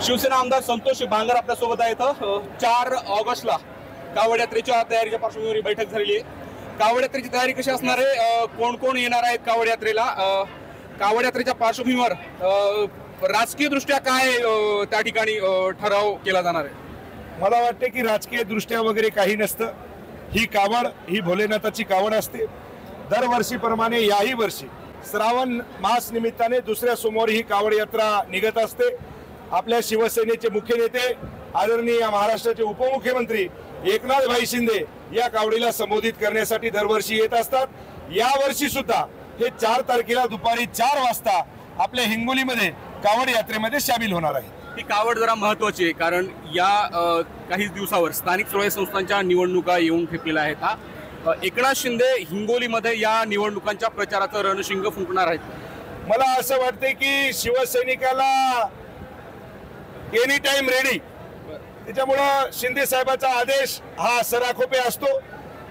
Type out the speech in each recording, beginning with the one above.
शिवसेना आमदार संतोष बांगर आपल्या सोबत आहेत। 4 ऑगस्टला कावड यात्रेच्या तयारीच्या पार्श्वभूमीवर बैठक झालेली आहे। कावड यात्रेची तयारी कशी असणार आहे, कोण कोण येणार आहेत कावड यात्रेला, कावड यात्रेच्या पार्श्वभूमीवर राजकीय दृष्ट्या काय त्या ठिकाणी ठराव केला जाणार आहे? मला वाटते की राजकीय दृष्ट्या वगैरे काही नसतं। ही कावड ही भोलेनाथाची कावड असते। दरवर्षीप्रमाणे याही वर्षी श्रावण मास निमित्ताने दुसऱ्या सोमवारी ही कावड यात्रा निघत असते। आपल्या शिवसेनेचे मुख्य नेते आदरणीय महाराष्ट्राचे उपमुख्यमंत्री एकनाथभाई शिंदे या कावडीला संबोधित करण्यासाठी दरवर्षी येत असतात। या वर्षी सुद्धा हे 4 तारखेला दुपारी 4 वाजता आपल्या हिंगोलीमध्ये कावड यात्रेमध्ये सामील होणार आहे। ही कावड जरा महत्त्वाची आहे, कारण या काही दिवसावर स्थानिक स्वराज्य संस्थांच्या निवडणुका येऊन ठेपलेल्या आहेत। एकनाथ शिंदे हिंगोलीमध्ये या निवडणुकांच्या प्रचाराचं रणशिंग फुंकणार आहेत। मला असं वाटते की शिवसैनिकाला एनी टाइम रेडी, त्याच्यामुळं शिंदे साहेबांचा आदेश हा सराखोपे असतो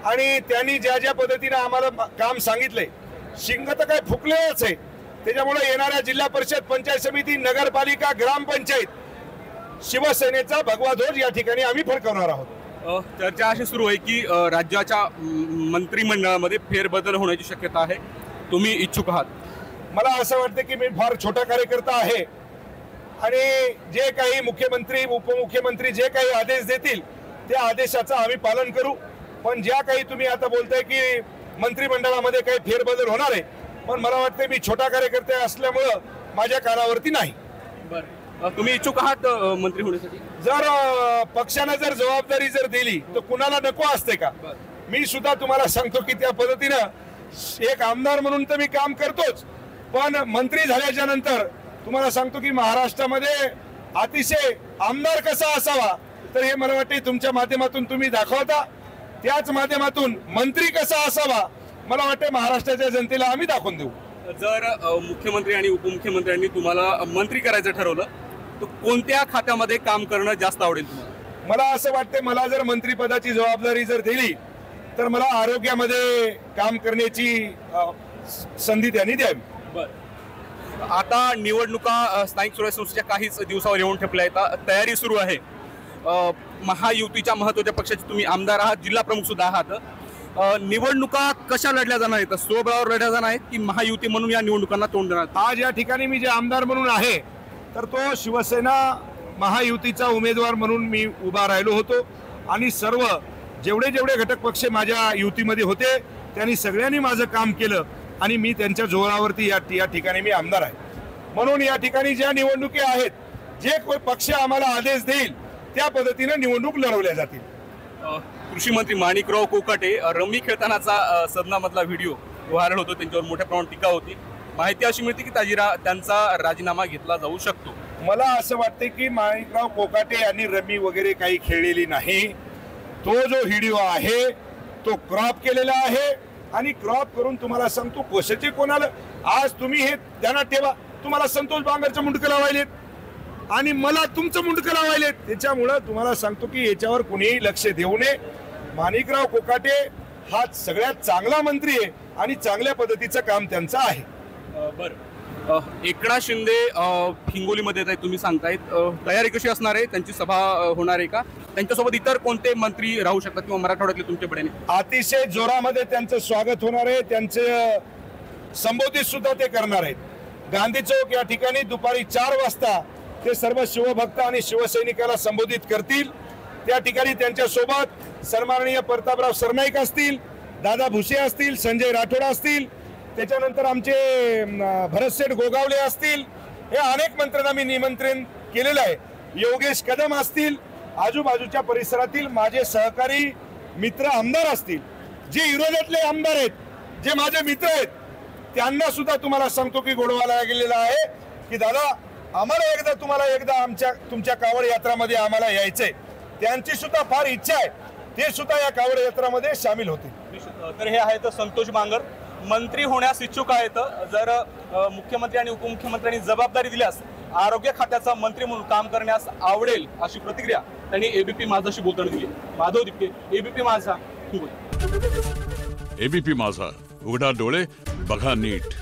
आणि त्यांनी ज्या ज्या पद्धतीने आम्हाला काम सांगितलंय, शिंग तर काय फुकलेच आहे। त्याच्यामुळे येणाऱ्या जिल्हा परिषद, पंचायत समिती, नगरपालिका, ग्रामपंचायत शिवसेनेचा भगवा ध्वज या ठिकाणी आम्ही फडकवणार आहोत। चर्चा अशी सुरू आहे की राज्याच्या मंत्रिमंडळामध्ये फेरबदल होण्याची शक्यता आहे, तुम्ही इच्छुक आहात? मला असं वाटतं की मी फार छोटा कार्यकर्ता आहे आणि जे काही मुख्यमंत्री उपमुख्यमंत्री जे काही आदेश देतील त्या आदेशाचं आम्ही पालन करू। पण ज्या काही तुम्ही आता बोलताय की मंत्रिमंडळामध्ये काही फेरबदल होणार आहे, पण मला वाटतं मी छोटा कार्यकर्ता असल्यामुळं माझ्या कानावरती नाही। बरं, तुम्ही इच्छुक आहात मंत्री होण्यासाठी? जर पक्षाने जर जबाबदारी जर दिली तर कुणाला नको असते का? मी सुद्धा तुम्हाला सांगतो की त्या पद्धतीनं एक आमदार म्हणून तर मी काम करतोच, पण मंत्री झाल्याच्या नंतर तुम्हाला सांगतो की महाराष्ट्रामध्ये अतिशय आमदार कसा असावा तर हे मला वाटते तुमच्या माध्यमातून तुम्ही दाखवता। त्याच माध्यमातून मंत्री कसा असावा मला वाटते महाराष्ट्राच्या जनतेला आम्ही दाखवून देऊ। जर मुख्यमंत्री आणि उपमुख्यमंत्र्यांनी तुम्हाला मंत्री करायचं ठरवलं तर कोणत्या खात्यामध्ये काम करणं जास्त आवडेल तुम्हाला? मला असं वाटते मला जर मंत्रिपदाची जबाबदारी जर दिली तर मला आरोग्यामध्ये काम करण्याची संधी त्यांनी द्यावी। बरं, आता निवडणुका स्थानिक स्वराज्य संस्थेच्या काहीच दिवसावर येऊन ठेपल्या आहेत, तयारी सुरू आहे। महायुतीच्या महत्त्वाच्या पक्षाचे तुम्ही आमदार आहात, जिल्हा प्रमुख सुद्धा आहात। निवडणुका कशा लढल्या जाणार आहेत? स्वबळावर लढल्या जाणार आहेत की महायुती म्हणून या निवडणुकांना तोंड देणार? आज या ठिकाणी मी जे आमदार म्हणून आहे तर तो शिवसेना महायुतीचा उमेदवार म्हणून मी उभा राहिलो होतो आणि सर्व जेवढे घटक पक्ष माझ्या युतीमध्ये होते त्यांनी सगळ्यांनी माझं काम केलं आणि मी त्यांच्या जोरावरती या ठिकाणी मी आमदार आहे। म्हणून या ठिकाणी ज्या निवडणुकी आहेत, जे कोणी पक्ष आम्हाला आदेश देईल त्या पद्धतीने निवडणूक लढवल्या जातील। कृषी मंत्री माणिकराव कोकाटे रमी खेळतानाचा सदनामधला व्हिडिओ व्हायरल होतो, त्यांच्यावर मोठ्या प्रमाणात टीका होती। माहिती अशी मिळते की त्यांचा राजीनामा घेतला जाऊ शकतो। मला असं वाटते की माणिकराव कोकाटे यांनी रमी वगैरे काही खेळलेली नाही। तो जो व्हिडिओ आहे तो क्रॉप केलेला आहे आणि क्रॉप करून तुम्हाला सांगतो कशाचे कोणाला आज तुम्ही हे ध्यानात ठेवा, तुम्हाला संतोष बांगरचं मुंडकं लावायलेत आणि मला तुमचं मुंडकं लावायलेत, त्याच्यामुळं तुम्हाला सांगतो की याच्यावर कुणीही लक्ष देऊ नये। माणिकराव कोकाटे हा सगळ्यात चांगला मंत्री आहे आणि चांगल्या पद्धतीचं काम त्यांचं आहे। बरं, एकनाथ शिंदे हिंगोलीमध्ये येत आहेत तुम्ही सांगतायत, तयारी कशी असणार आहे? त्यांची सभा होणार आहे का? त्यांच्यासोबत इतर कोणते मंत्री राहू शकतात किंवा मराठवाड्यातले तुमच्या पडेने? अतिशय जोरामध्ये त्यांचं स्वागत होणार आहे, त्यांचे संबोधित सुद्धा ते करणार आहेत। गांधी चौक या ठिकाणी दुपारी 4 वाजता ते सर्व शिवभक्त आणि शिवसैनिकाला संबोधित करतील। त्या ठिकाणी त्यांच्या सोबत सन्माननीय प्रतापराव सरनाईक असतील, दादा भुसे असतील, संजय राठोड असतील, त्याच्यानंतर आमचे भरतसेठ गोगावले असतील, हे अनेक मंत्र्यांना मी निमंत्रण केलेलं आहे। योगेश कदम असतील, आजूबाजूच्या परिसरातील माझे सहकारी मित्र आमदार असतील, जे विरोधातले आमदार आहेत, जे माझे मित्र आहेत, त्यांना सुद्धा तुम्हाला सांगतो की गोडवाला गेलेला आहे की दादा आम्हाला तुमच्या कावड यात्रामध्ये आम्हाला यायचंय। त्यांची सुद्धा फार इच्छा आहे, ते सुद्धा या कावड यात्रामध्ये सामील होतील। तर हे आहेत संतोष बांगर, मंत्री होण्यास इच्छुक आहेत। जर मुख्यमंत्री आणि उपमुख्यमंत्र्यांनी जबाबदारी दिल्यास आरोग्य खात्याचा मंत्री म्हणून काम करण्यास आवडेल, अशी प्रतिक्रिया त्यांनी एबीपी माझाशी बोलताना दिली। माधव दिपके, एबीपी माझा, हिंगोली। एबीपी माझा, उघडा डोळे बघा नीट।